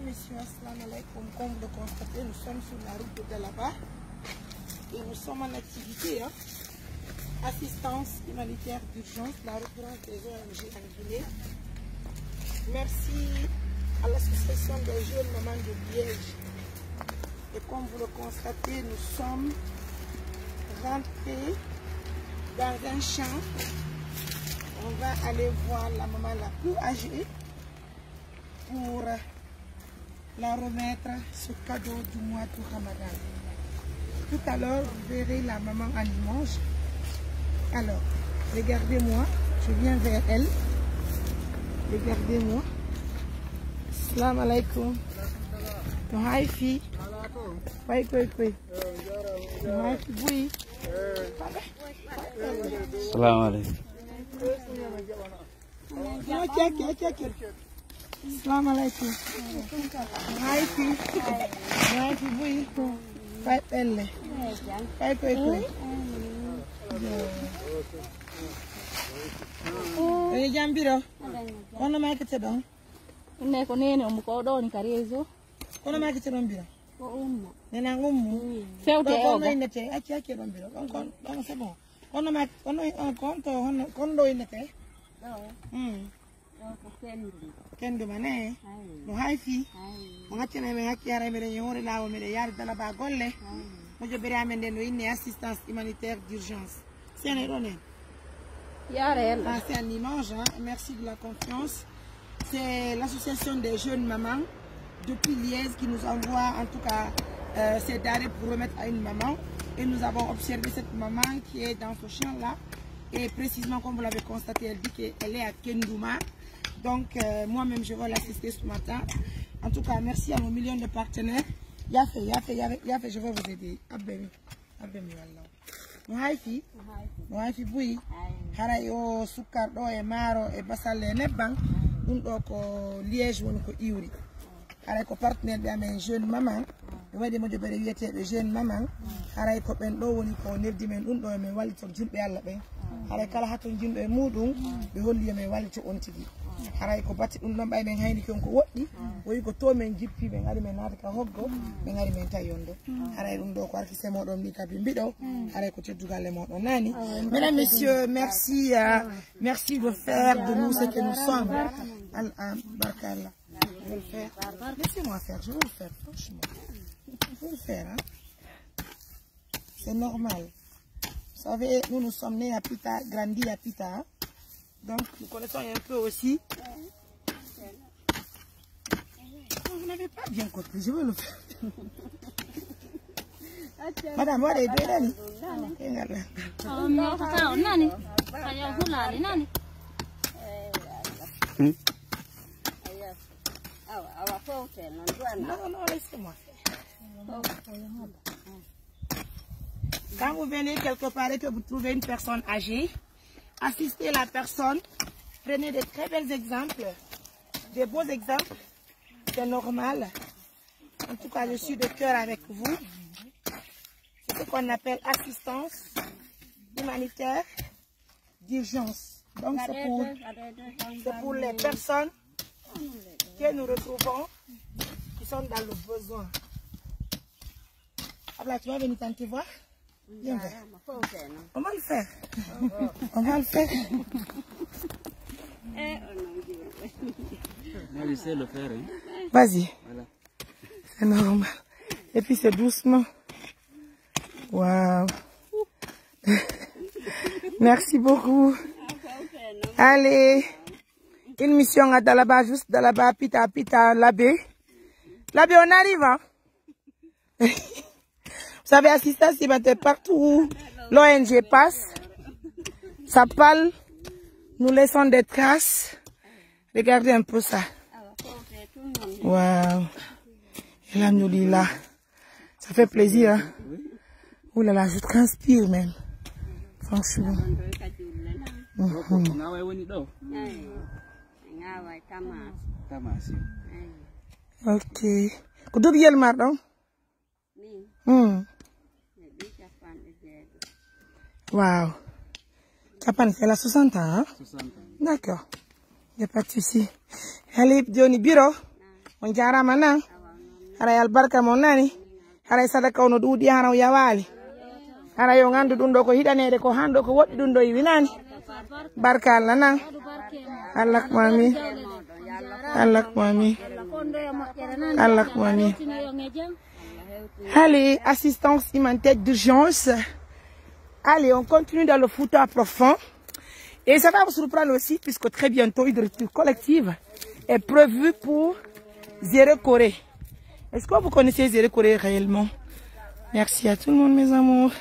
messieurs, assalamu alaikum. Comme vous le constatez, nous sommes sur la route de Dalaba et nous sommes en activité. Assistance humanitaire d'urgence, la regroupement des ONG en Guinée. Merci à l'association des jeunes mamans de Liège. Et comme vous le constatez, nous sommes rentrés dans un champ. On va aller voir la maman la plus âgée pour la remettre ce cadeau du mois de Ramadan. Tout à l'heure, vous verrez la maman en image. Alors, regardez-moi, je viens vers elle. Regardez-moi. Salam alaikum. Hi, fille. Bye, bye, bye. Hi, boy. Salam alaikum. Salam alaikum. Hi, fille. Hi, boy. Bye, bye. Bye, bye, bye. Oye jambiro. Kono ma kete don. Ne ko nene mu ko do ni karezo. Kono ma kete don biro. Ko umma. Nena ngummu. Fewte o. Kono inete aki don biro. Kon c'est bon. Kono ma kono konto hono kondo inete. Ko kendu. Kendo mane. No haifi. Mo ngatene me hakki yara mere yore lawo mere yar dala ba golle. Mo jobere amende no inne assistance humanitaire d'urgence. C'est un erreur. Ah, c'est un image, hein. Merci de la confiance. C'est l'association des jeunes mamans depuis Liège qui nous envoie en tout cas ces denrées pour remettre à une maman. Et nous avons observé cette maman qui est dans ce champ-là. Et précisément comme vous l'avez constaté, elle dit qu'elle est à Kendouma. Donc moi-même je vais l'assister ce matin. En tout cas, merci à nos millions de partenaires. Yafé, je vais vous aider. Abemi, wallah. No haifi buyi haray o sukkar ɗo e maaro e basalle e nebban ɗum ɗo ko Liège woni ko iwri haray ko partenaire ɓe amen jeune maman ɓe waɗi moƴoɓere wiyeteɓe jeune maman haray ko ɓen ɗo woni ko nerdi men ɗum ɗo emin wallito julɓe Allah ɓen haray kala haton julɓe e muɗum ɓe holli yomin wallito on tigui haray ko batti ɗum ɗon ɓay men hayni kon ko woɗɗi woyi ko to men jippi ɓe gari men naata ka hoggo ɓe gari men tawi yondo haray ɗum ɗo ko arkise moɗon ni kabi mbiɗo haray ko teddugalle moɗon nani. Mesdames, messieurs, merci merci de faire de nous ce que nous sommes. Barkallah. Je vais le faire. Laissez-moi faire, je vais le faire, franchement. Je vais le faire, hein. C'est normal. Vous savez, nous sommes nés à Pita, grandis à Pita, hein. Donc, nous connaissons un peu aussi. Oh, vous n'avez pas bien compris, je vais le faire. Madame, what are you doing? Non, laissez-moi faire. Quand vous venez quelque part et que vous trouvez une personne âgée, assistez la personne, prenez de très bels exemples, de beaux exemples, c'est normal. En tout cas, je suis de cœur avec vous. C'est ce qu'on appelle assistance humanitaire d'urgence. Donc c'est pour les personnes que nous retrouvons qui sont dans le besoin. Abla, tu vas venir te voir? Viens voir. On va le faire. On va le faire. Moi, je sais le faire. Hein. Vas-y. Voilà. C'est normal. Et puis c'est doucement. Waouh. Merci beaucoup. Allez. Une mission à Dalaba, juste Dalaba, Pita, Labé. Labé, on arrive, hein? Vous savez, assistance humanitaire partout où l'ONG passe, ça parle, nous laissons des traces. Regardez un peu ça. Waouh. Alhamdoulilah. Ça fait plaisir, hein? Ouh là là, je transpire même. Franchement. Ok. Kudu biel mardon? Waouh. Japan, c'est la 60 ans, hein? 60 ans. D'accord. Il n'y a pas de souci. Allez, Johnny Biro. on jarama nan haray albarka mon nani haray sadaka ono duudi hana yawali haray yo gandu dum do ko hidanede ko hando ko woddi dum do winani barka Allah nan Allah mami Allah mami Allah mami. Allez, assistance humanitaire d'urgence. Allez, on continue dans le foutoir profond. Et ça va vous surprendre aussi, puisque très bientôt, une rupture collective est prévue pour Zéré Corée. Est-ce que vous connaissez Zéré Corée réellement? Merci à tout le monde, mes amours.